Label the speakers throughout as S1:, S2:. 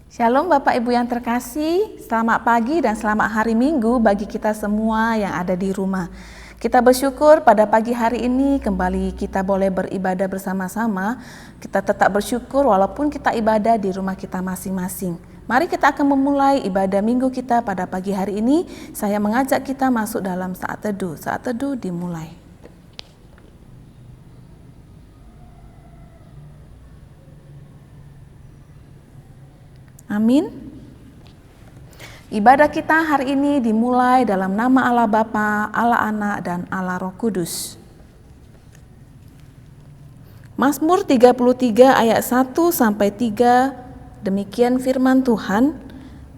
S1: Shalom Bapak Ibu yang terkasih, selamat pagi dan selamat hari Minggu bagi kita semua yang ada di rumah. Kita bersyukur pada pagi hari ini kembali kita boleh beribadah bersama-sama. Kita tetap bersyukur walaupun kita ibadah di rumah kita masing-masing. Mari kita akan memulai ibadah minggu kita pada pagi hari ini. Saya mengajak kita masuk dalam saat teduh. Saat teduh dimulai. Amin. Ibadah kita hari ini dimulai dalam nama Allah Bapa, Allah Anak, dan Allah Roh Kudus. Mazmur 33 ayat 1-3, demikian firman Tuhan.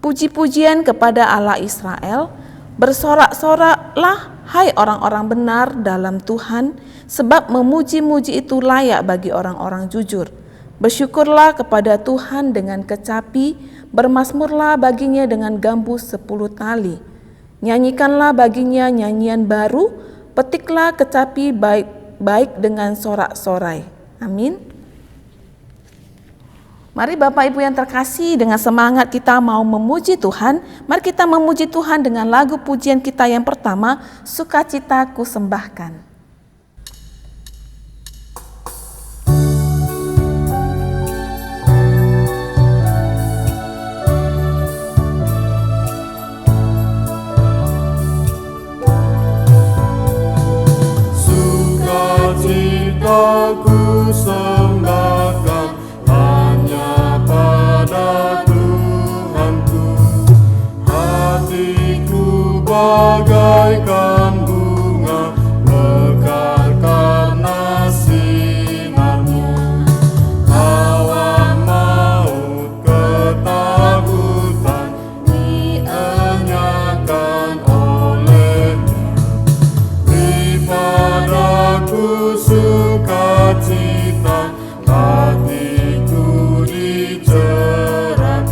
S1: Puji-pujian kepada Allah Israel, bersorak-soraklah hai orang-orang benar dalam Tuhan, sebab memuji-muji itu layak bagi orang-orang jujur. Bersyukurlah kepada Tuhan dengan kecapi, bermazmurlah baginya dengan gambus 10 tali. Nyanyikanlah baginya nyanyian baru, petiklah kecapi baik-baik dengan sorak-sorai. Amin. Mari Bapak Ibu yang terkasih, dengan semangat kita mau memuji Tuhan. Mari kita memuji Tuhan dengan lagu pujian kita yang pertama, Sukacita Ku Sembahkan.
S2: Ku sembahkan hanya pada Tuhanku, hatiku bagaikan bunga mekar karena sinarmu. Hawa maut ketakutan dienyakan olehnya, pripadaku sukacita, hatiku dicerahkan.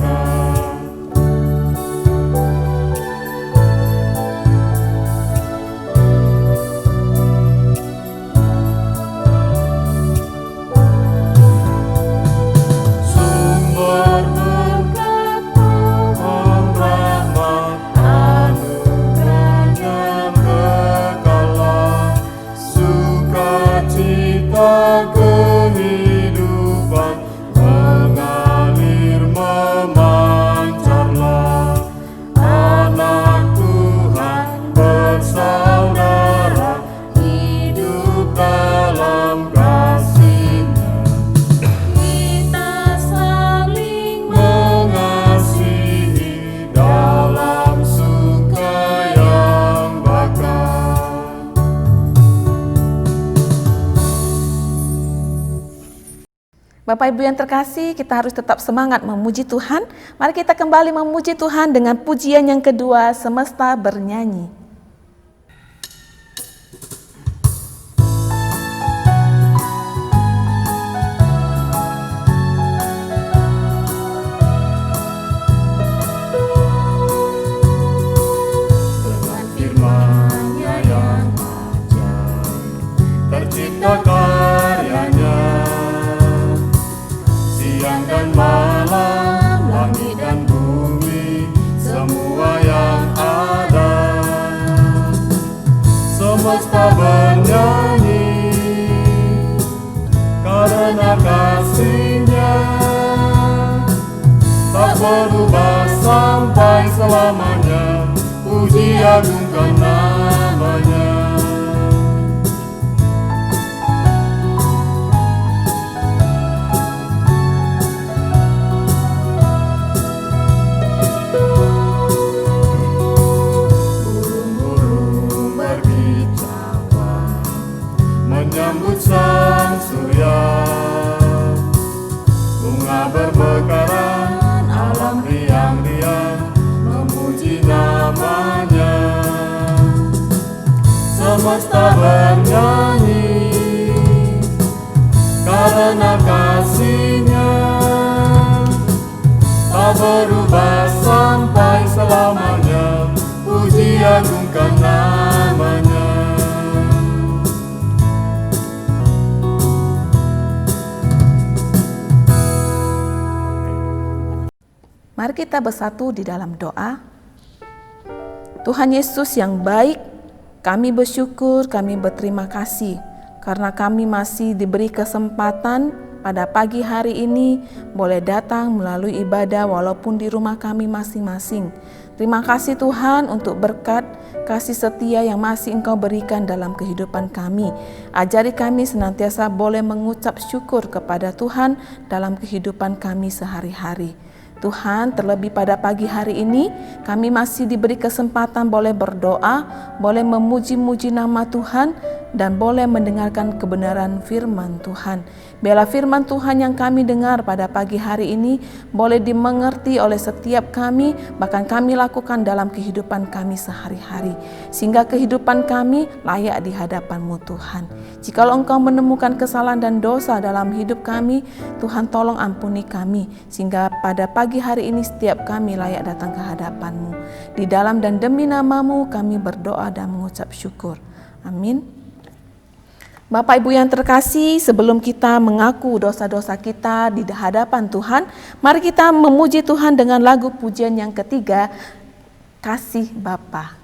S2: Sumber berkat pohon rahmat, anugerahnya kekalan, sukacita kehidupan mengalir memancarlah. Anak Tuhan bersaudara, hidup dalam kasih-Nya. Kita saling mengasihi dalam suka yang bakar.
S1: Bapak Ibu yang terkasih, kita harus tetap semangat memuji Tuhan. Mari kita kembali memuji Tuhan dengan pujian yang kedua, Semesta Bernyanyi.
S2: Dengan firman-Nya yang ajaib, tercipta karyanya. Siang dan malam, langit dan bumi, semua yang ada, semesta bernyanyi karena kasih-Nya tak berubah sampai selamanya. Puji agungkan nama-Nya. Burung-burung berkicauan menyambut sang surya, bunga bermekaran, alam riang-riang memuji nama-Nya.
S1: Mari kita bersatu di dalam doa. Tuhan Yesus yang baik, kami bersyukur, kami berterima kasih karena kami masih diberi kesempatan pada pagi hari ini boleh datang melalui ibadah walaupun di rumah kami masing-masing. Terima kasih Tuhan untuk berkat kasih setia yang masih Engkau berikan dalam kehidupan kami. Ajari kami senantiasa boleh mengucap syukur kepada Tuhan dalam kehidupan kami sehari-hari. Tuhan, terlebih pada pagi hari ini, kami masih diberi kesempatan boleh berdoa, boleh memuji-muji nama Tuhan, dan boleh mendengarkan kebenaran firman Tuhan. Biarlah firman Tuhan yang kami dengar pada pagi hari ini boleh dimengerti oleh setiap kami, bahkan kami lakukan dalam kehidupan kami sehari-hari, sehingga kehidupan kami layak di hadapan-Mu Tuhan. Jikalau Engkau menemukan kesalahan dan dosa dalam hidup kami, Tuhan tolong ampuni kami, sehingga pada pagi hari ini setiap kami layak datang ke hadapan-Mu. Di dalam dan demi nama-Mu kami berdoa dan mengucap syukur. Amin. Bapak Ibu yang terkasih, sebelum kita mengaku dosa-dosa kita di hadapan Tuhan, mari kita memuji Tuhan dengan lagu pujian yang ketiga, Kasih Bapa.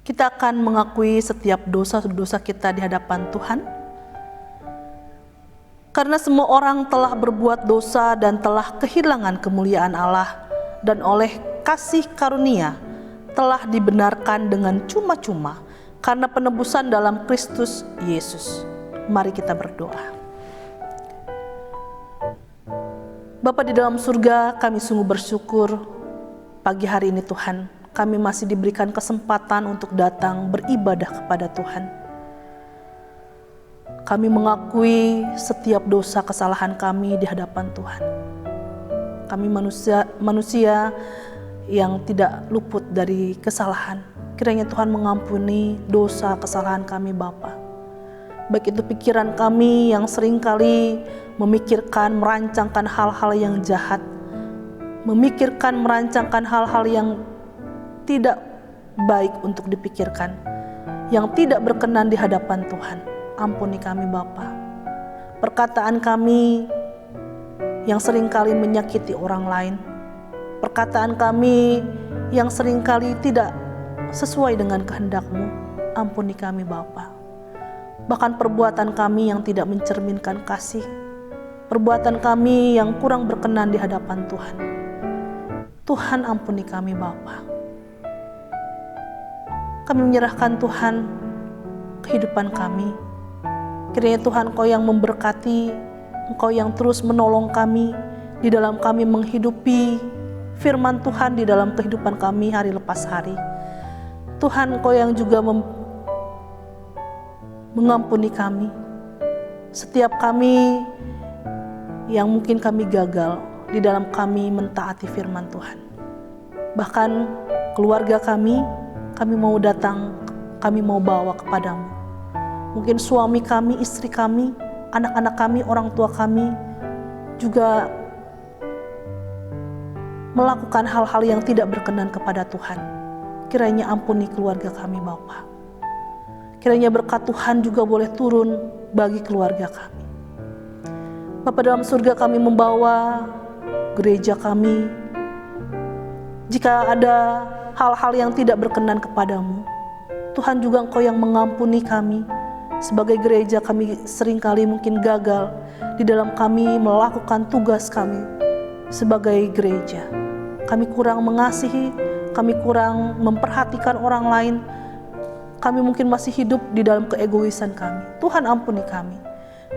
S3: Kita akan mengakui setiap dosa-dosa kita di hadapan Tuhan. Karena semua orang telah berbuat dosa dan telah kehilangan kemuliaan Allah, dan oleh kasih karunia telah dibenarkan dengan cuma-cuma karena penebusan dalam Kristus Yesus. Mari kita berdoa. Bapa di dalam surga, kami sungguh bersyukur pagi hari ini Tuhan. Kami masih diberikan kesempatan untuk datang beribadah kepada Tuhan. Kami mengakui setiap dosa kesalahan kami di hadapan Tuhan. Kami manusia yang tidak luput dari kesalahan. Kiranya Tuhan mengampuni dosa kesalahan kami Bapa. Baik itu pikiran kami yang seringkali memikirkan, merancangkan hal-hal yang jahat, memikirkan, merancangkan hal-hal yang tidak baik untuk dipikirkan, yang tidak berkenan di hadapan Tuhan. Ampuni kami Bapa. Perkataan kami yang seringkali menyakiti orang lain, perkataan kami yang seringkali tidak sesuai dengan kehendak-Mu, ampuni kami Bapa. bahkan perbuatan kami yang tidak mencerminkan kasih, perbuatan kami yang kurang berkenan di hadapan Tuhan. Tuhan ampuni kami Bapa. Kami menyerahkan Tuhan kehidupan kami. Kiranya Tuhan Engkau yang memberkati, Engkau yang terus menolong kami di dalam kami menghidupi firman Tuhan di dalam kehidupan kami hari lepas hari. Tuhan Engkau yang juga mengampuni kami. Setiap kami yang mungkin kami gagal di dalam kami mentaati firman Tuhan. Bahkan keluarga kami mau datang, kami mau bawa kepadamu. Mungkin suami kami, istri kami, anak-anak kami, orang tua kami juga melakukan hal-hal yang tidak berkenan kepada Tuhan. Kiranya ampuni keluarga kami Bapa. Kiranya berkat Tuhan juga boleh turun bagi keluarga kami. Bapa dalam surga, kami membawa gereja kami. Jika ada hal-hal yang tidak berkenan kepadamu, Tuhan juga Engkau yang mengampuni kami. Sebagai gereja kami seringkali mungkin gagal di dalam kami melakukan tugas kami sebagai gereja. Kami kurang mengasihi, kami kurang memperhatikan orang lain. Kami mungkin masih hidup di dalam keegoisan kami. Tuhan ampuni kami.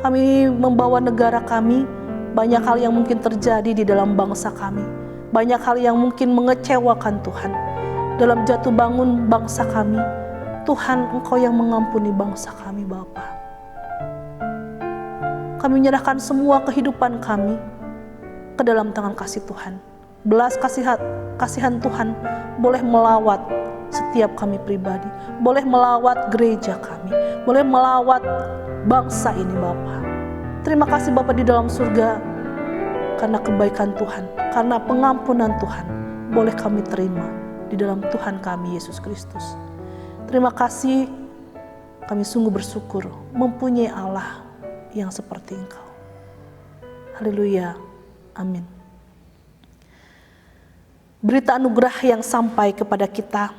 S3: Kami membawa negara kami, banyak hal yang mungkin terjadi di dalam bangsa kami. Banyak hal yang mungkin mengecewakan Tuhan dalam jatuh bangun bangsa kami. Tuhan, Engkau yang mengampuni bangsa kami Bapa. Kami menyerahkan semua kehidupan kami ke dalam tangan kasih Tuhan. Belas kasihan Tuhan boleh melawat setiap kami pribadi, boleh melawat gereja kami, boleh melawat bangsa ini Bapa. Terima kasih Bapa di dalam surga, karena kebaikan Tuhan, karena pengampunan Tuhan boleh kami terima di dalam Tuhan kami Yesus Kristus. Terima kasih, kami sungguh bersyukur mempunyai Allah yang seperti Engkau. Haleluya, amin. Berita anugerah yang sampai kepada kita,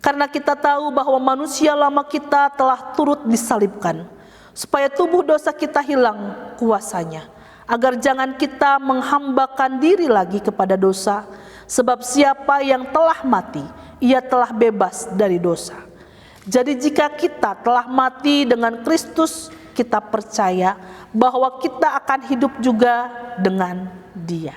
S3: karena kita tahu bahwa manusia lama kita telah turut disalibkan, supaya tubuh dosa kita hilang kuasanya, agar jangan kita menghambakan diri lagi kepada dosa, sebab siapa yang telah mati, ia telah bebas dari dosa. Jadi jika kita telah mati dengan Kristus, kita percaya bahwa kita akan hidup juga dengan Dia.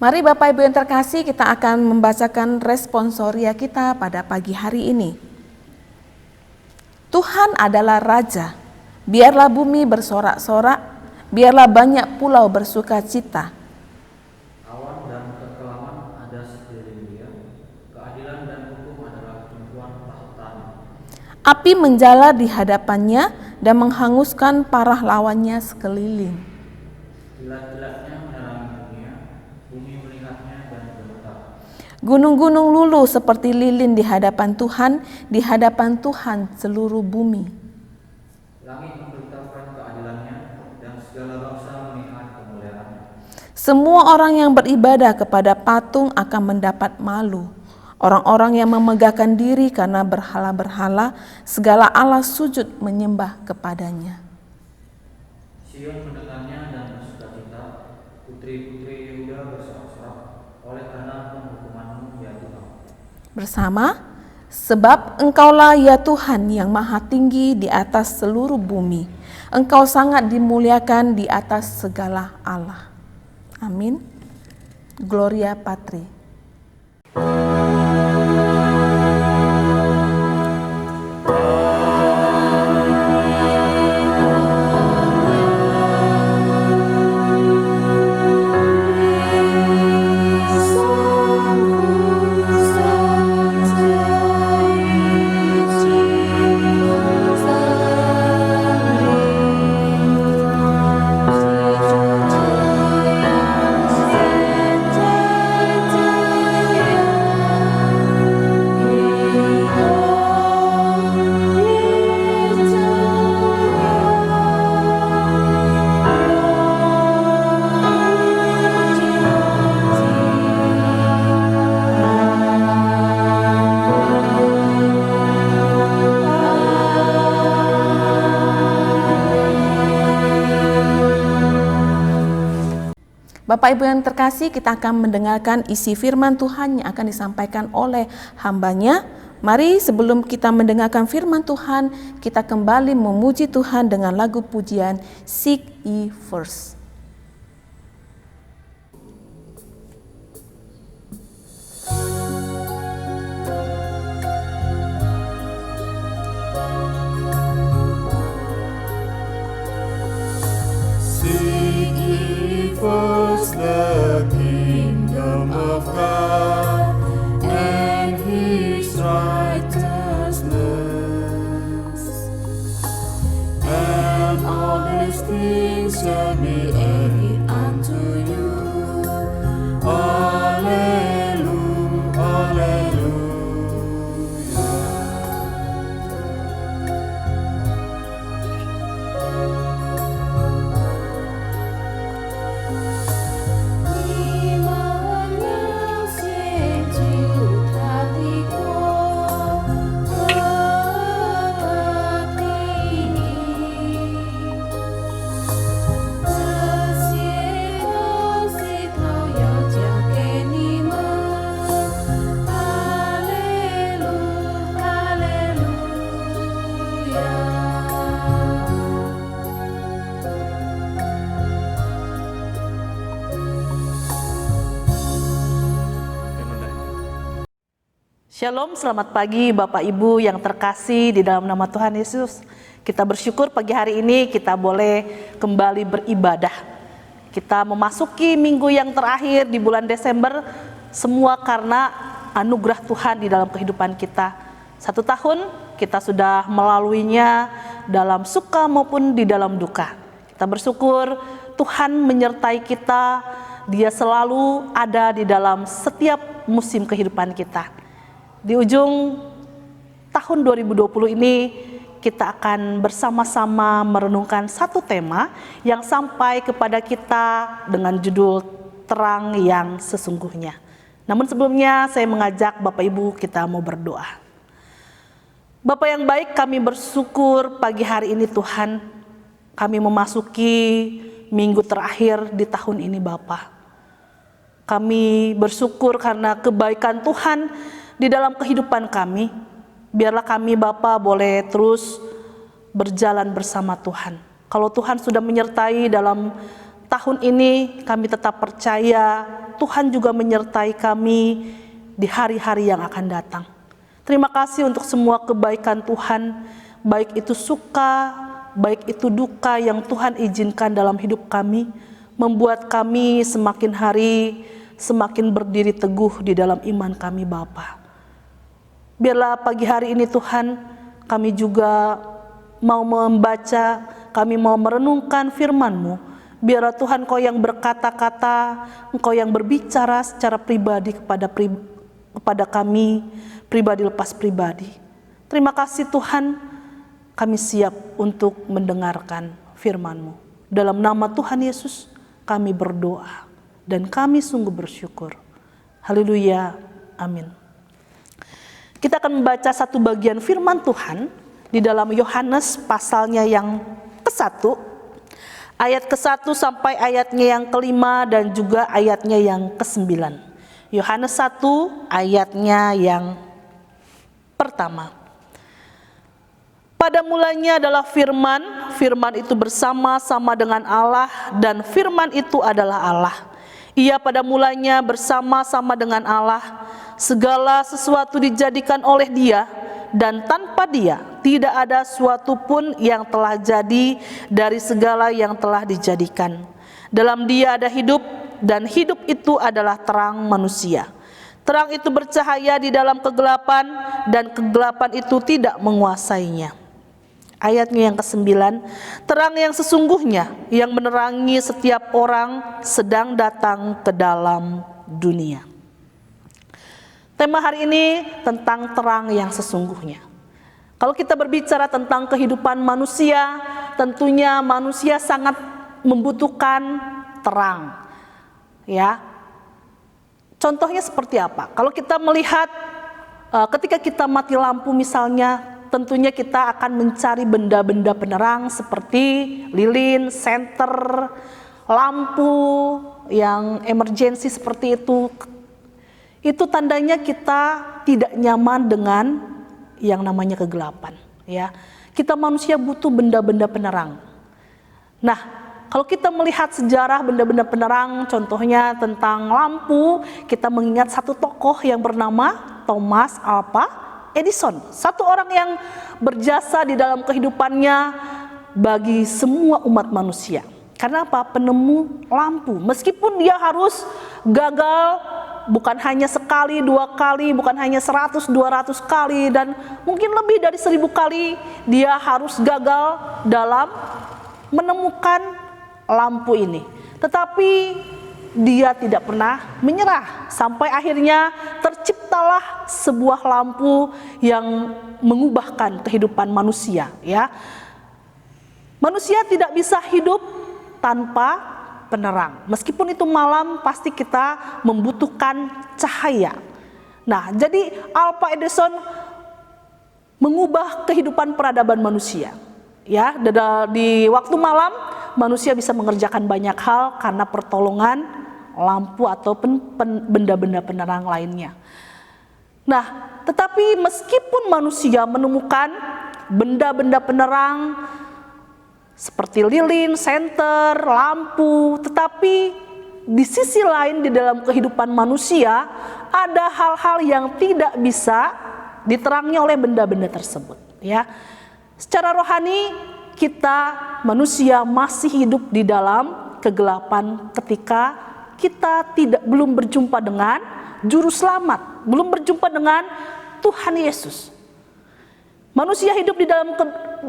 S1: Mari Bapak Ibu yang terkasih, kita akan membacakan responsoria kita pada pagi hari ini. Tuhan adalah Raja, biarlah bumi bersorak-sorak, biarlah banyak pulau bersuka cita.
S4: Awan dan kekelaman ada sekeliling Dia, keadilan dan hukum adalah tumpuan tahtanya.
S1: Api menjala di hadapannya dan menghanguskan para lawannya sekeliling.
S4: Kilat-kilatnya menerangi dunia, bumi melihatnya dan gemetar.
S1: Gunung-gunung luluh seperti lilin di hadapan Tuhan seluruh bumi.
S4: Langit memberitakan keadilannya dan segala bangsa melihat kemuliaannya.
S1: Semua orang yang beribadah kepada patung akan mendapat malu. Orang-orang yang memegahkan diri karena berhala-berhala, segala Allah sujud menyembah kepadanya.
S4: Sion mendengarnya dan bersukacita, putri-putri Yehuda bersorak-sorak oleh karena penghukuman-Mu ya Tuhan.
S1: Bersama, sebab Engkaulah ya Tuhan yang maha tinggi di atas seluruh bumi. Engkau sangat dimuliakan di atas segala Allah. Amin. Gloria Patri. Bapak Ibu yang terkasih, kita akan mendengarkan isi firman Tuhan yang akan disampaikan oleh hambanya. Mari sebelum kita mendengarkan firman Tuhan, kita kembali memuji Tuhan dengan lagu pujian Seek Ye First.
S2: Seek ye first the kingdom of God and His righteousness, and all these things shall be added unto you. Hallelujah, hallelujah.
S3: Shalom, selamat pagi Bapak Ibu yang terkasih di dalam nama Tuhan Yesus. Kita bersyukur pagi hari ini kita boleh kembali beribadah. Kita memasuki minggu yang terakhir di bulan Desember, semua karena anugerah Tuhan di dalam kehidupan kita. 1 tahun kita sudah melaluinya dalam suka maupun di dalam duka. Kita bersyukur Tuhan menyertai kita, Dia selalu ada di dalam setiap musim kehidupan kita. Di ujung tahun 2020 ini kita akan bersama-sama merenungkan satu tema yang sampai kepada kita dengan judul Terang yang Sesungguhnya. Namun sebelumnya saya mengajak Bapak Ibu kita mau berdoa. Bapak yang baik, kami bersyukur pagi hari ini Tuhan, kami memasuki minggu terakhir di tahun ini Bapak. Kami bersyukur karena kebaikan Tuhan di dalam kehidupan kami. Biarlah kami Bapa boleh terus berjalan bersama Tuhan. Kalau Tuhan sudah menyertai dalam tahun ini, kami tetap percaya Tuhan juga menyertai kami di hari-hari yang akan datang. Terima kasih untuk semua kebaikan Tuhan, baik itu suka, baik itu duka yang Tuhan izinkan dalam hidup kami, membuat kami semakin hari semakin berdiri teguh di dalam iman kami Bapa. Biarlah pagi hari ini Tuhan, kami juga mau membaca, kami mau merenungkan firman-Mu. Biarlah Tuhan Engkau yang berkata-kata, Engkau yang berbicara secara pribadi kepada kami, pribadi lepas pribadi. Terima kasih Tuhan, kami siap untuk mendengarkan firman-Mu. Dalam nama Tuhan Yesus kami berdoa dan kami sungguh bersyukur. Haleluya, amin. Kita akan membaca satu bagian firman Tuhan di dalam Yohanes pasalnya yang ke-1, ayat ke-1 sampai ayatnya yang ke-5 dan juga ayatnya yang ke-9. Yohanes 1 ayatnya yang pertama. Pada mulanya adalah firman, firman itu bersama-sama dengan Allah dan firman itu adalah Allah. Ia pada mulanya bersama-sama dengan Allah. Segala sesuatu dijadikan oleh Dia, dan tanpa Dia tidak ada suatu pun yang telah jadi dari segala yang telah dijadikan. Dalam Dia ada hidup, dan hidup itu adalah terang manusia. Terang itu bercahaya di dalam kegelapan, dan kegelapan itu tidak menguasainya. Ayatnya yang ke-9, terang yang sesungguhnya yang menerangi setiap orang sedang datang ke dalam dunia. Tema hari ini tentang terang yang sesungguhnya. Kalau kita berbicara tentang kehidupan manusia, tentunya manusia sangat membutuhkan terang. Ya. Contohnya seperti apa? Kalau kita melihat ketika kita mati lampu misalnya, tentunya kita akan mencari benda-benda penerang seperti lilin, senter, lampu, yang emergensi seperti itu tandanya kita tidak nyaman dengan yang namanya kegelapan, ya. Kita manusia butuh benda-benda penerang. Nah, kalau kita melihat sejarah benda-benda penerang, contohnya tentang lampu, kita mengingat satu tokoh yang bernama Thomas Alva Edison. Satu orang yang berjasa di dalam kehidupannya bagi semua umat manusia. Karena apa? Penemu lampu. Meskipun dia harus gagal, bukan hanya sekali, 2 kali, bukan hanya 100, 200 kali, dan mungkin lebih dari 1000 kali dia harus gagal dalam menemukan lampu ini. Tetapi dia tidak pernah menyerah, sampai akhirnya terciptalah sebuah lampu yang mengubahkan kehidupan manusia, ya. Manusia tidak bisa hidup tanpa penerang. Meskipun itu malam, pasti kita membutuhkan cahaya. Nah, jadi Alva Edison mengubah kehidupan peradaban manusia. Ya, di waktu malam manusia bisa mengerjakan banyak hal karena pertolongan lampu atau benda-benda penerang lainnya. Nah, tetapi meskipun manusia menemukan benda-benda penerang seperti lilin, senter, lampu, tetapi di sisi lain di dalam kehidupan manusia ada hal-hal yang tidak bisa diterangi oleh benda-benda tersebut, ya. Secara rohani kita manusia masih hidup di dalam kegelapan ketika kita belum berjumpa dengan juru selamat, belum berjumpa dengan Tuhan Yesus. Manusia hidup di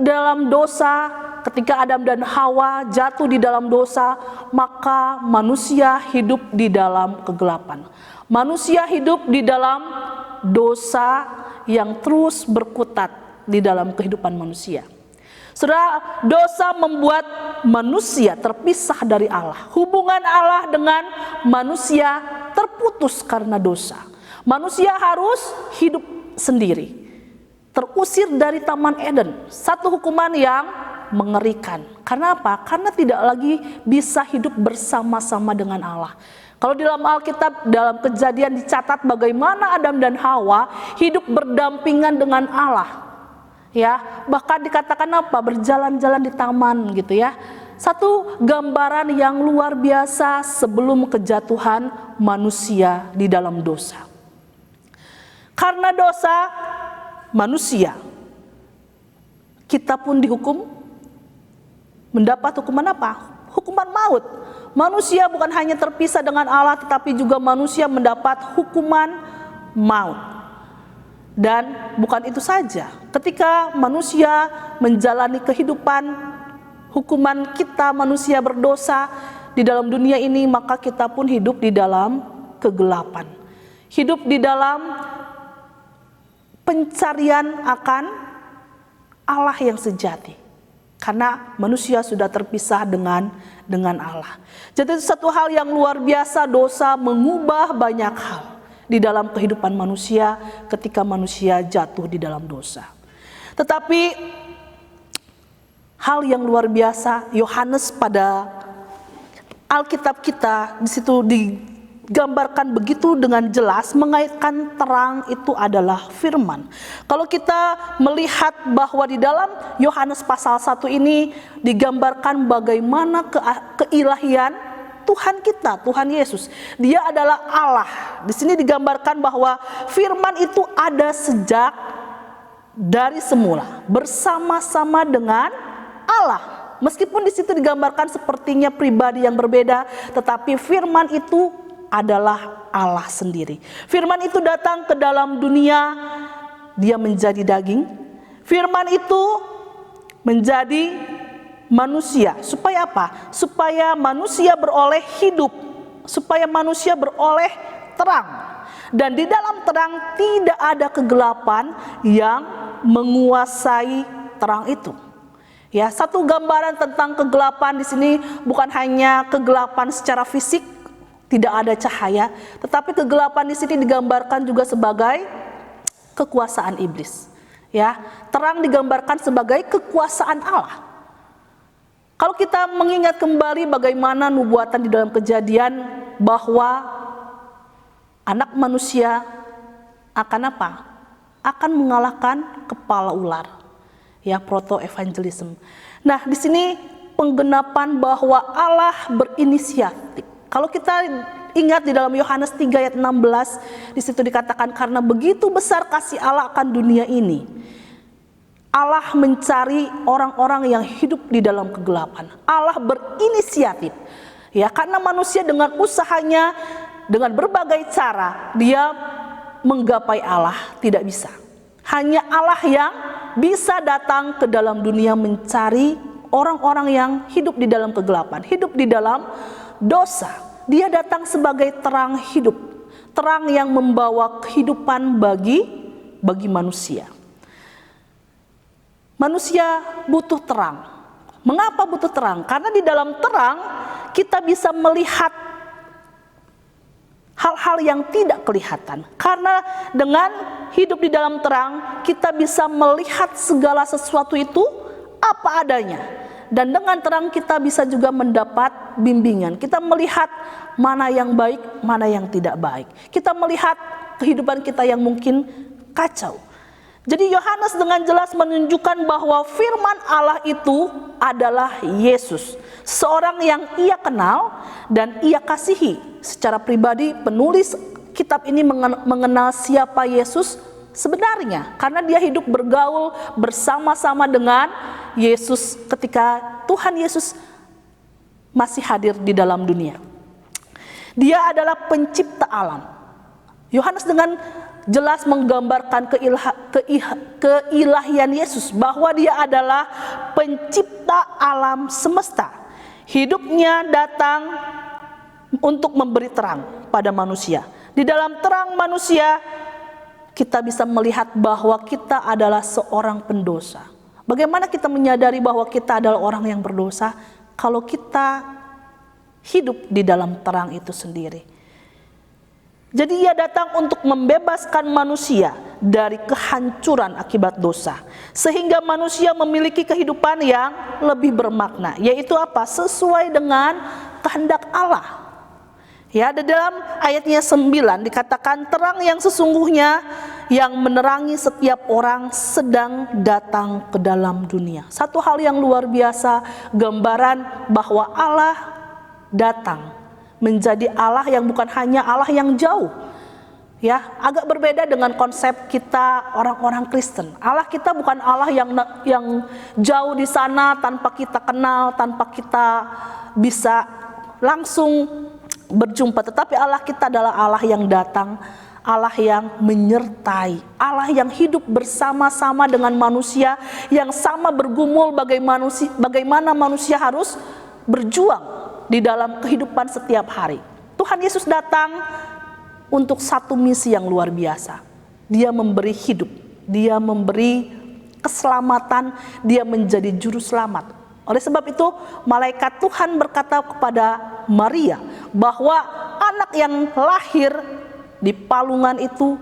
S3: dalam dosa. Ketika Adam dan Hawa jatuh di dalam dosa, maka manusia hidup di dalam kegelapan. Manusia hidup di dalam dosa yang terus berkutat di dalam kehidupan manusia. Saudara, dosa membuat manusia terpisah dari Allah. Hubungan Allah dengan manusia terputus karena dosa. Manusia harus hidup sendiri, terusir dari Taman Eden. Satu hukuman yang mengerikan. Karena apa? Karena tidak lagi bisa hidup bersama-sama dengan Allah. Kalau di dalam Alkitab, dalam Kejadian dicatat bagaimana Adam dan Hawa hidup berdampingan dengan Allah. Ya, bahkan dikatakan apa? Berjalan-jalan di taman gitu ya. Satu gambaran yang luar biasa sebelum kejatuhan manusia di dalam dosa. Karena dosa manusia, kita pun dihukum, mendapat hukuman apa? Hukuman maut. Manusia bukan hanya terpisah dengan Allah, tetapi juga manusia mendapat hukuman maut. Dan bukan itu saja, ketika manusia menjalani kehidupan hukuman kita manusia berdosa di dalam dunia ini, maka kita pun hidup di dalam kegelapan. Hidup di dalam pencarian akan Allah yang sejati. Karena manusia sudah terpisah dengan Allah. Jadi satu hal yang luar biasa, dosa mengubah banyak hal di dalam kehidupan manusia ketika manusia jatuh di dalam dosa. Tetapi hal yang luar biasa, Yohanes pada Alkitab kita di situ digambarkan begitu dengan jelas, mengaitkan terang itu adalah firman. Kalau kita melihat bahwa di dalam Yohanes pasal 1 ini digambarkan bagaimana keilahian Tuhan kita, Tuhan Yesus. Dia adalah Allah. Di sini digambarkan bahwa firman itu ada sejak dari semula, bersama-sama dengan Allah. Meskipun di situ digambarkan sepertinya pribadi yang berbeda, tetapi firman itu adalah Allah sendiri. Firman itu datang ke dalam dunia, dia menjadi daging. Firman itu menjadi manusia. Supaya apa? Supaya manusia beroleh hidup, supaya manusia beroleh terang. Dan di dalam terang tidak ada kegelapan yang menguasai terang itu. Ya, satu gambaran tentang kegelapan di sini bukan hanya kegelapan secara fisik, tidak ada cahaya, tetapi kegelapan di sini digambarkan juga sebagai kekuasaan iblis. Ya, terang digambarkan sebagai kekuasaan Allah. Kalau kita mengingat kembali bagaimana nubuatan di dalam Kejadian bahwa anak manusia akan apa? Akan mengalahkan kepala ular. Ya, proto-evangelism. Nah, di sini penggenapan bahwa Allah berinisiatif. Kalau kita ingat di dalam Yohanes 3 ayat 16, di situ dikatakan karena begitu besar kasih Allah akan dunia ini. Allah mencari orang-orang yang hidup di dalam kegelapan. Allah berinisiatif. Ya, karena manusia dengan usahanya, dengan berbagai cara, dia menggapai Allah tidak bisa. Hanya Allah yang bisa datang ke dalam dunia mencari orang-orang yang hidup di dalam kegelapan, hidup di dalam dosa. Dia datang sebagai terang hidup, terang yang membawa kehidupan bagi manusia. Manusia butuh terang. Mengapa butuh terang? Karena di dalam terang kita bisa melihat hal-hal yang tidak kelihatan. Karena dengan hidup di dalam terang, kita bisa melihat segala sesuatu itu apa adanya. Dan dengan terang kita bisa juga mendapat bimbingan. Kita melihat mana yang baik, mana yang tidak baik. Kita melihat kehidupan kita yang mungkin kacau. Jadi Yohanes dengan jelas menunjukkan bahwa firman Allah itu adalah Yesus, seorang yang ia kenal dan ia kasihi. Secara pribadi penulis kitab ini mengenal siapa Yesus sebenarnya, karena dia hidup bergaul bersama-sama dengan Yesus ketika Tuhan Yesus masih hadir di dalam dunia. Dia adalah pencipta alam. Yohanes dengan jelas menggambarkan keilahian Yesus, bahwa dia adalah pencipta alam semesta. Hidupnya datang untuk memberi terang pada manusia. Di dalam terang manusia kita bisa melihat bahwa kita adalah seorang pendosa. Bagaimana kita menyadari bahwa kita adalah orang yang berdosa? Kalau kita hidup di dalam terang itu sendiri. Jadi ia datang untuk membebaskan manusia dari kehancuran akibat dosa. Sehingga manusia memiliki kehidupan yang lebih bermakna. Yaitu apa? Sesuai dengan kehendak Allah. Ya, di dalam ayatnya 9 dikatakan terang yang sesungguhnya yang menerangi setiap orang sedang datang ke dalam dunia. Satu hal yang luar biasa, gambaran bahwa Allah datang menjadi Allah yang bukan hanya Allah yang jauh. Ya, agak berbeda dengan konsep kita orang-orang Kristen. Allah kita bukan Allah yang jauh di sana tanpa kita kenal, tanpa kita bisa langsung berjumpa, tetapi Allah kita adalah Allah yang datang, Allah yang menyertai, Allah yang hidup bersama-sama dengan manusia, yang sama bergumul bagaimana manusia harus berjuang di dalam kehidupan setiap hari. Tuhan Yesus datang untuk satu misi yang luar biasa. Dia memberi hidup, dia memberi keselamatan, dia menjadi juru selamat. Oleh sebab itu, malaikat Tuhan berkata kepada Maria bahwa anak yang lahir di palungan itu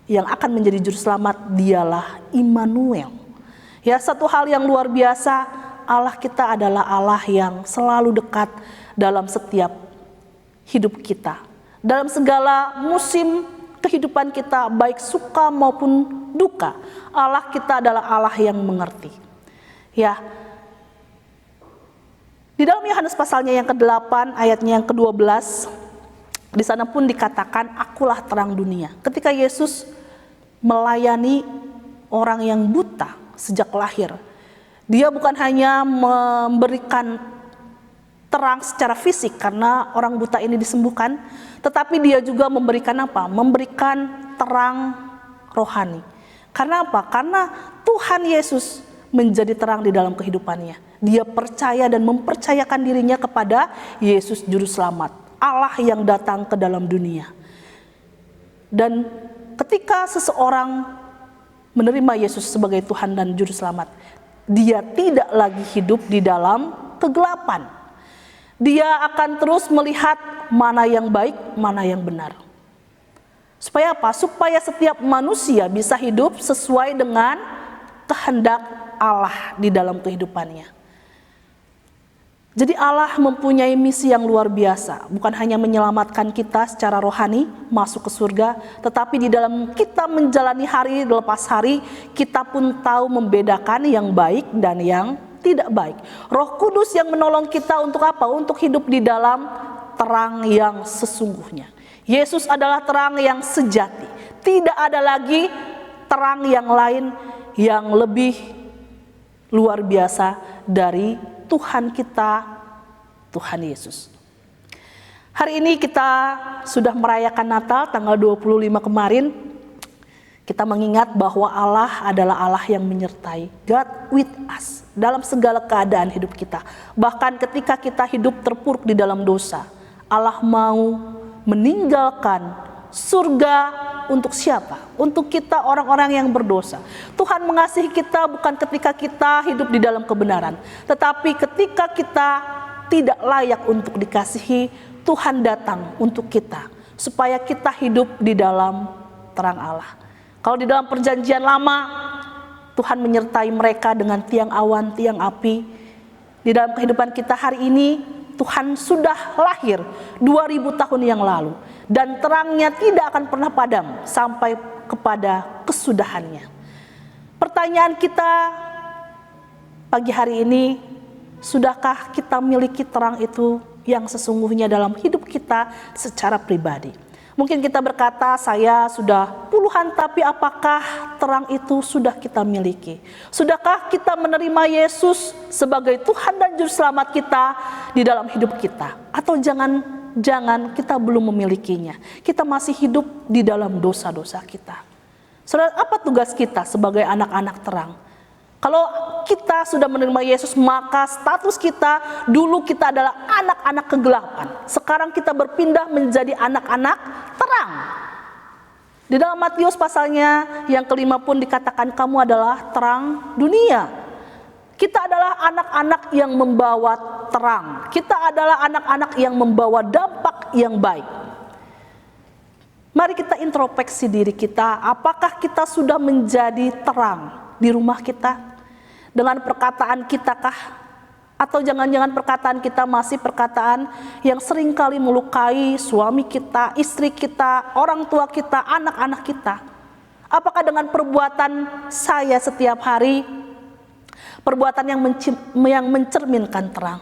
S3: yang akan menjadi juru selamat dialah Immanuel. Ya, satu hal yang luar biasa, Allah kita adalah Allah yang selalu dekat dalam setiap hidup kita. Dalam segala musim kehidupan kita, baik suka maupun duka, Allah kita adalah Allah yang mengerti. Ya, di dalam Yohanes pasalnya yang ke-8 ayatnya yang ke-12, di sana pun dikatakan akulah terang dunia. Ketika Yesus melayani orang yang buta sejak lahir, dia bukan hanya memberikan terang secara fisik karena orang buta ini disembuhkan, tetapi dia juga memberikan apa? Memberikan terang rohani. Karena apa? Karena Tuhan Yesus menjadi terang di dalam kehidupannya. Dia percaya dan mempercayakan dirinya kepada Yesus Juru Selamat, Allah yang datang ke dalam dunia. Dan ketika seseorang menerima Yesus sebagai Tuhan dan Juru Selamat, dia tidak lagi hidup di dalam kegelapan. Dia akan terus melihat mana yang baik, mana yang benar. Supaya apa? Supaya setiap manusia bisa hidup sesuai dengan kehendak Allah di dalam kehidupannya. Jadi Allah mempunyai misi yang luar biasa, bukan hanya menyelamatkan kita secara rohani masuk ke surga, tetapi di dalam kita menjalani hari lepas hari, kita pun tahu membedakan yang baik dan yang tidak baik. Roh Kudus yang menolong kita untuk apa? Untuk hidup di dalam terang yang sesungguhnya. Yesus adalah terang yang sejati. Tidak ada lagi terang yang lain yang lebih luar biasa dari Tuhan kita, Tuhan Yesus. Hari ini kita sudah merayakan Natal tanggal 25 kemarin. Kita mengingat bahwa Allah adalah Allah yang menyertai, God with us, dalam segala keadaan hidup kita. Bahkan ketika kita hidup terpuruk di dalam dosa, Allah mau meninggalkan surga untuk siapa? Untuk kita orang-orang yang berdosa. Tuhan mengasihi kita bukan ketika kita hidup di dalam kebenaran, tetapi ketika kita tidak layak untuk dikasihi, Tuhan datang untuk kita supaya kita hidup di dalam terang Allah. Kalau di dalam perjanjian lama, Tuhan menyertai mereka dengan tiang awan, tiang api. Di dalam kehidupan kita hari ini, Tuhan sudah lahir 2000 tahun yang lalu, dan terangnya tidak akan pernah padam sampai kepada kesudahannya. Pertanyaan kita pagi hari ini, sudahkah kita miliki terang itu yang sesungguhnya dalam hidup kita secara pribadi? Mungkin kita berkata, saya sudah puluhan, tapi apakah terang itu sudah kita miliki? Sudahkah kita menerima Yesus sebagai Tuhan dan Juru Selamat kita di dalam hidup kita? Atau jangan kita belum memilikinya? Kita masih hidup di dalam dosa-dosa kita. Saudara, apa tugas kita sebagai anak-anak terang? Kalau kita sudah menerima Yesus, maka status kita dulu kita adalah anak-anak kegelapan. Sekarang kita berpindah menjadi anak-anak terang. Di dalam Matius pasalnya yang kelima pun dikatakan kamu adalah terang dunia. Kita adalah anak-anak yang membawa terang. Kita adalah anak-anak yang membawa dampak yang baik. Mari kita introspeksi diri kita, apakah kita sudah menjadi terang di rumah kita? Dengan perkataan kita kah? Atau jangan-jangan perkataan kita masih perkataan yang seringkali melukai suami kita, istri kita, orang tua kita, anak-anak kita? Apakah dengan perbuatan saya setiap hari, perbuatan yang mencerminkan terang?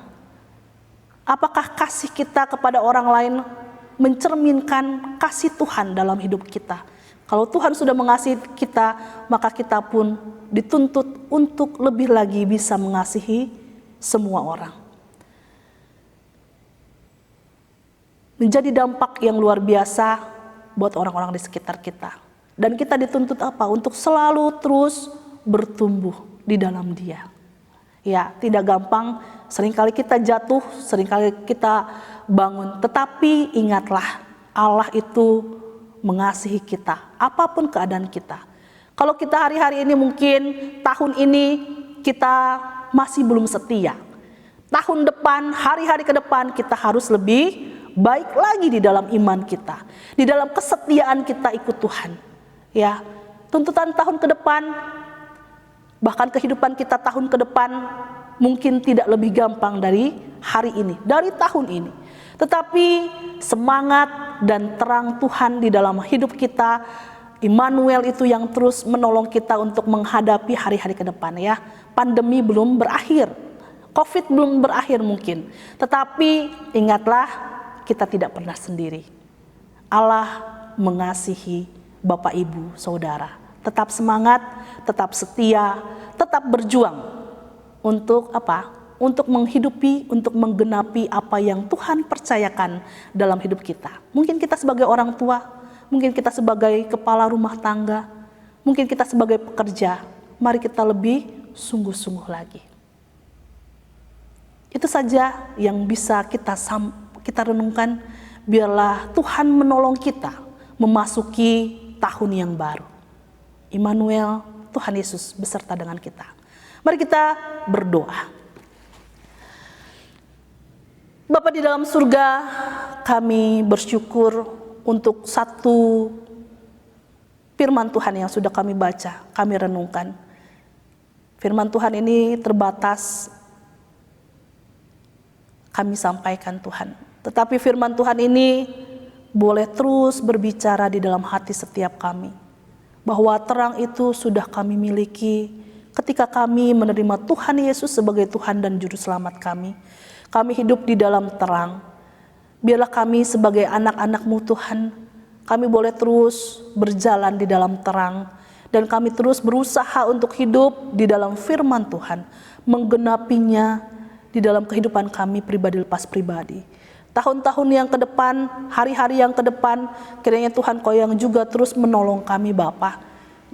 S3: Apakah kasih kita kepada orang lain mencerminkan kasih Tuhan dalam hidup kita? Kalau Tuhan sudah mengasihi kita, maka kita pun dituntut untuk lebih lagi bisa mengasihi semua orang. Menjadi dampak yang luar biasa buat orang-orang di sekitar kita. Dan kita dituntut apa? Untuk selalu terus bertumbuh di dalam Dia. Ya, tidak gampang, seringkali kita jatuh, seringkali kita bangun. Tetapi ingatlah, Allah itu mengasihi kita, apapun keadaan kita. Kalau kita hari-hari ini mungkin tahun ini kita masih belum setia. Tahun depan, hari-hari ke depan kita harus lebih baik lagi di dalam iman kita, di dalam kesetiaan kita ikut Tuhan. Ya, tuntutan tahun ke depan, bahkan kehidupan kita tahun ke depan mungkin tidak lebih gampang dari hari ini, dari tahun ini. Tetapi semangat dan terang Tuhan di dalam hidup kita, Immanuel itu yang terus menolong kita untuk menghadapi hari-hari ke depan ya. Pandemi belum berakhir, COVID belum berakhir mungkin. Tetapi ingatlah, kita tidak pernah sendiri. Allah mengasihi Bapak, Ibu, Saudara. Tetap semangat, tetap setia, tetap berjuang. Untuk apa? Untuk menghidupi, untuk menggenapi apa yang Tuhan percayakan dalam hidup kita. Mungkin kita sebagai orang tua, mungkin kita sebagai kepala rumah tangga, mungkin kita sebagai pekerja. Mari kita lebih sungguh-sungguh lagi. Itu saja yang bisa kita renungkan. Biarlah Tuhan menolong kita memasuki tahun yang baru. Immanuel, Tuhan Yesus beserta dengan kita. Mari kita berdoa. Bapa di dalam surga, kami bersyukur untuk satu firman Tuhan yang sudah kami baca, kami renungkan. Firman Tuhan ini terbatas kami sampaikan Tuhan. Tetapi firman Tuhan ini boleh terus berbicara di dalam hati setiap kami, bahwa terang itu sudah kami miliki ketika kami menerima Tuhan Yesus sebagai Tuhan dan Juru Selamat kami. Kami hidup di dalam terang. Biarlah kami sebagai anak-anak-Mu Tuhan, kami boleh terus berjalan di dalam terang, dan kami terus berusaha untuk hidup di dalam firman Tuhan, menggenapinya di dalam kehidupan kami pribadi lepas pribadi. Tahun-tahun yang ke depan, hari-hari yang ke depan, kiranya Tuhan Kau yang juga terus menolong kami Bapa.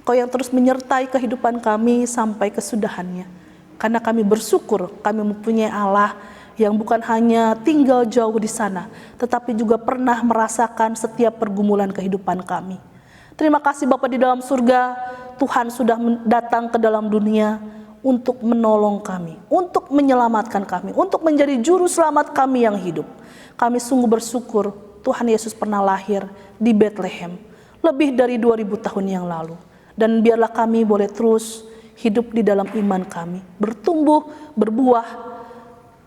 S3: Kau yang terus menyertai kehidupan kami sampai kesudahannya. Karena kami bersyukur kami mempunyai Allah yang bukan hanya tinggal jauh di sana, tetapi juga pernah merasakan setiap pergumulan kehidupan kami. Terima kasih Bapa di dalam surga, Tuhan sudah datang ke dalam dunia untuk menolong kami, untuk menyelamatkan kami, untuk menjadi juru selamat kami yang hidup. Kami sungguh bersyukur Tuhan Yesus pernah lahir di Bethlehem lebih dari 2000 tahun yang lalu. Dan biarlah kami boleh terus hidup di dalam iman kami, bertumbuh, berbuah,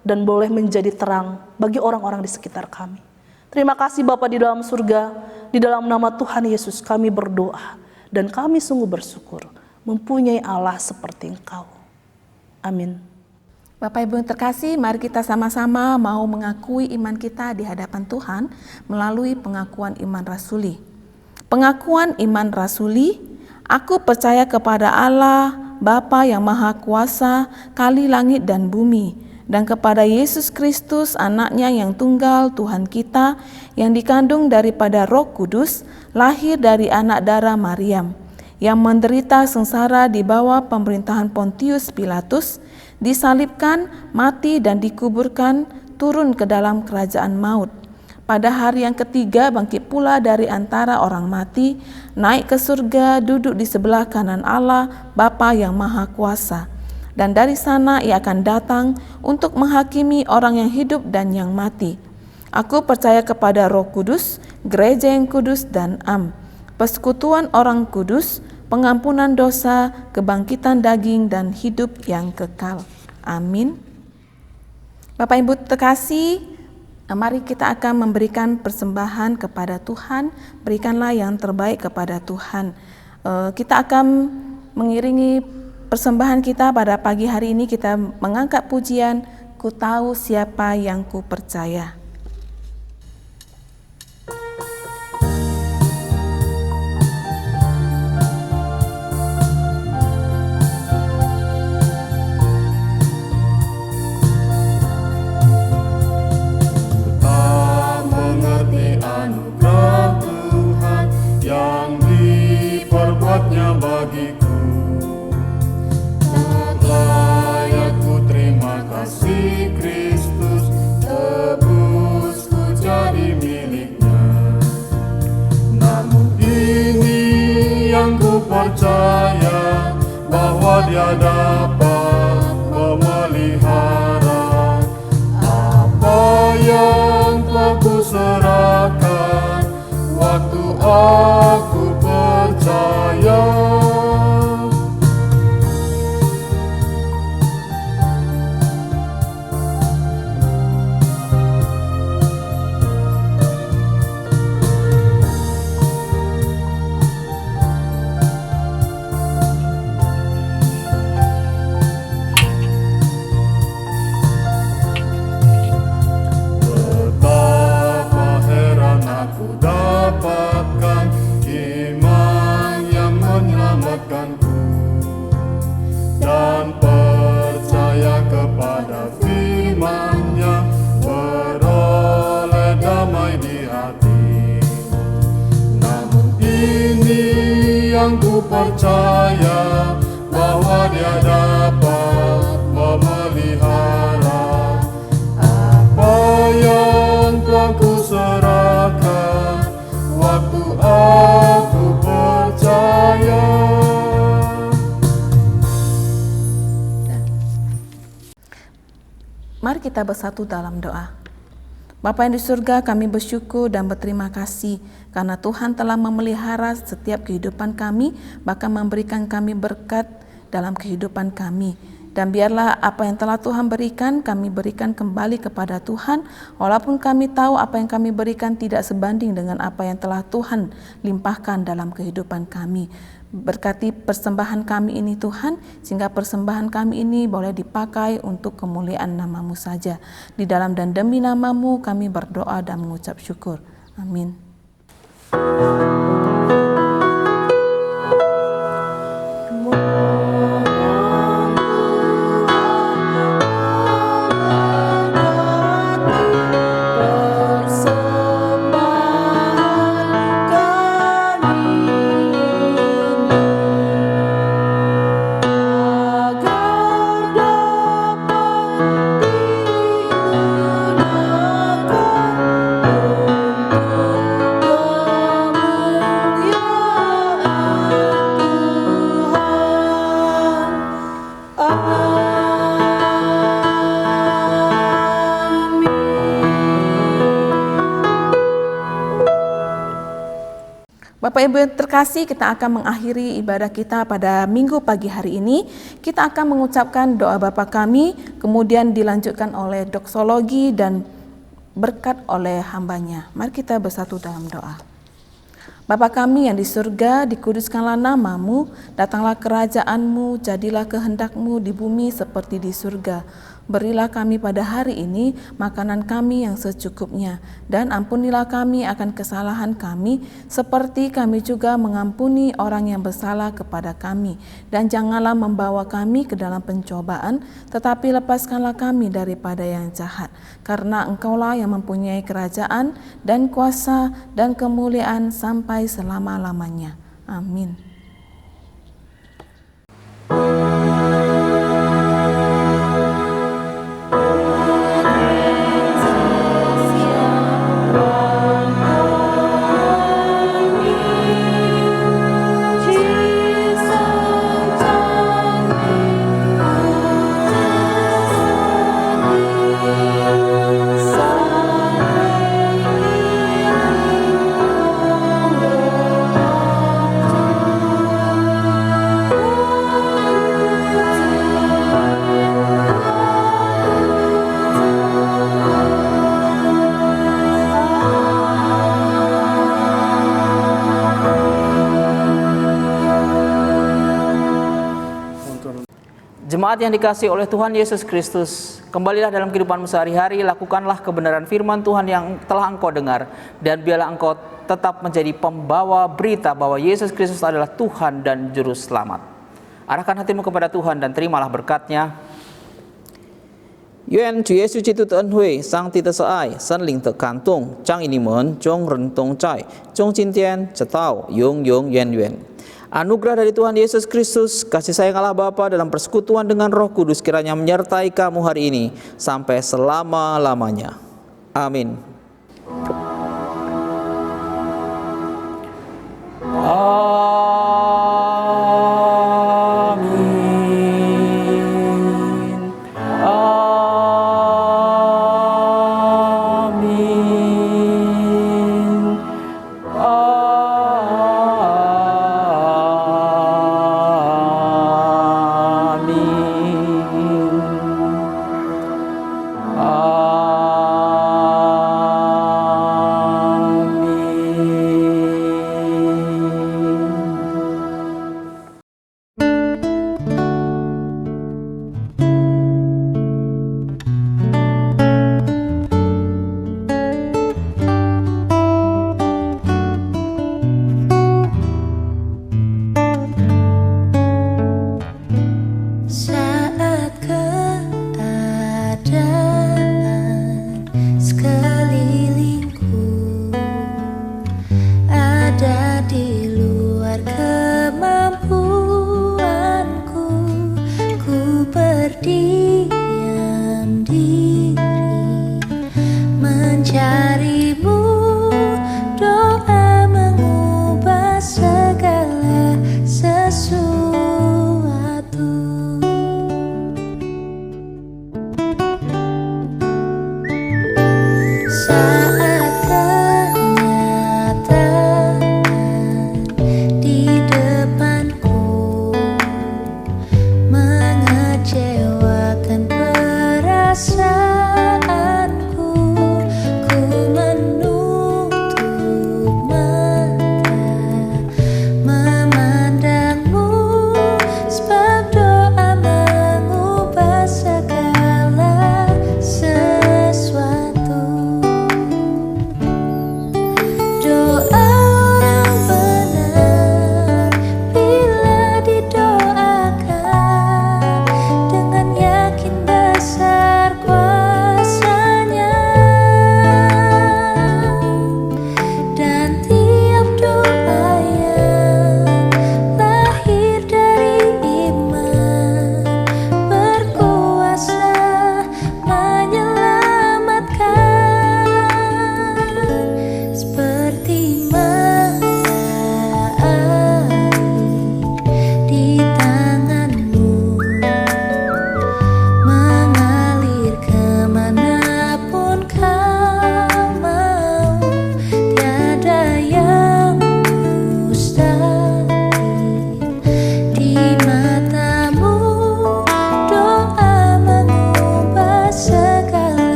S3: dan boleh menjadi terang bagi orang-orang di sekitar kami. Terima kasih Bapa di dalam surga, di dalam nama Tuhan Yesus kami berdoa, dan kami sungguh bersyukur mempunyai Allah seperti Engkau. Amin.
S1: Bapak Ibu yang terkasih, mari kita sama-sama mau mengakui iman kita di hadapan Tuhan melalui pengakuan iman rasuli. Pengakuan iman rasuli, aku percaya kepada Allah, Bapa yang Maha Kuasa, Kali langit dan bumi, dan kepada Yesus Kristus, Anaknya yang tunggal, Tuhan kita, yang dikandung daripada Roh Kudus, lahir dari anak darah Maryam, yang menderita sengsara di bawah pemerintahan Pontius Pilatus, disalibkan, mati dan dikuburkan, turun ke dalam kerajaan maut. Pada hari yang ketiga bangkit pula dari antara orang mati, naik ke surga, duduk di sebelah kanan Allah, Bapa yang Maha Kuasa. Dan dari sana Ia akan datang untuk menghakimi orang yang hidup dan yang mati. Aku percaya kepada Roh Kudus, gereja yang kudus dan persekutuan orang kudus, pengampunan dosa, kebangkitan daging, dan hidup yang kekal. Amin. Bapak Ibu terkasih, mari kita akan memberikan persembahan kepada Tuhan. Berikanlah yang terbaik kepada Tuhan. Kita akan mengiringi persembahan kita pada pagi hari ini. Kita mengangkat pujian, Ku tahu siapa yang ku percaya.
S2: Bagiku tak layak ku terima kasih Kristus, tebusku jadi miliknya. Namun ini yang ku percaya, bahwa Dia dapat memelihara apa yang telah ku serahkan waktu aku percaya. Betapa heran aku dapatkan iman yang menyelamatkanku, dan percaya kepada firman-Nya, beroleh damai di hati. Namun ini yang ku percaya, bahwa Dia dapat memelihara apa yang telah ku serahkan waktu aku percaya.
S1: Mari kita bersatu dalam doa. Bapa yang di surga, kami bersyukur dan berterima kasih karena Tuhan telah memelihara setiap kehidupan kami, bahkan memberikan kami berkat dalam kehidupan kami. Dan biarlah apa yang telah Tuhan berikan, kami berikan kembali kepada Tuhan, walaupun kami tahu apa yang kami berikan tidak sebanding dengan apa yang telah Tuhan limpahkan dalam kehidupan kami. Berkati persembahan kami ini Tuhan, sehingga persembahan kami ini boleh dipakai untuk kemuliaan nama-Mu saja. Di dalam dan demi nama-Mu kami berdoa dan mengucap syukur. Amin. Bapak Ibu yang terkasih, kita akan mengakhiri ibadah kita pada minggu pagi hari ini. Kita akan mengucapkan doa Bapa kami, kemudian dilanjutkan oleh doksologi dan berkat oleh hambanya. Mari kita bersatu dalam doa. Bapa kami yang di surga, dikuduskanlah nama-Mu, datanglah kerajaan-Mu, jadilah kehendak-Mu di bumi seperti di surga. Berilah kami pada hari ini makanan kami yang secukupnya, dan ampunilah kami akan kesalahan kami, seperti kami juga mengampuni orang yang bersalah kepada kami. Dan janganlah membawa kami ke dalam pencobaan, tetapi lepaskanlah kami daripada yang jahat. Karena Engkaulah yang mempunyai kerajaan dan kuasa dan kemuliaan sampai selama-lamanya. Amin.
S5: Jemaat yang dikasihi oleh Tuhan Yesus Kristus, kembalilah dalam kehidupanmu sehari-hari, lakukanlah kebenaran firman Tuhan yang telah engkau dengar, dan biarlah engkau tetap menjadi pembawa berita bahwa Yesus Kristus adalah Tuhan dan Juru Selamat. Arahkan hatimu kepada Tuhan dan terimalah berkat-Nya. 愿主耶稣基督的恩惠、上帝的慈爱、圣灵的感动，将与你们众人同在，从今天直到永永远远。 Anugerah dari Tuhan Yesus Kristus, kasih sayang Allah Bapa dalam persekutuan dengan Roh Kudus kiranya menyertai kamu hari ini sampai selama-lamanya. Amin.
S2: Sa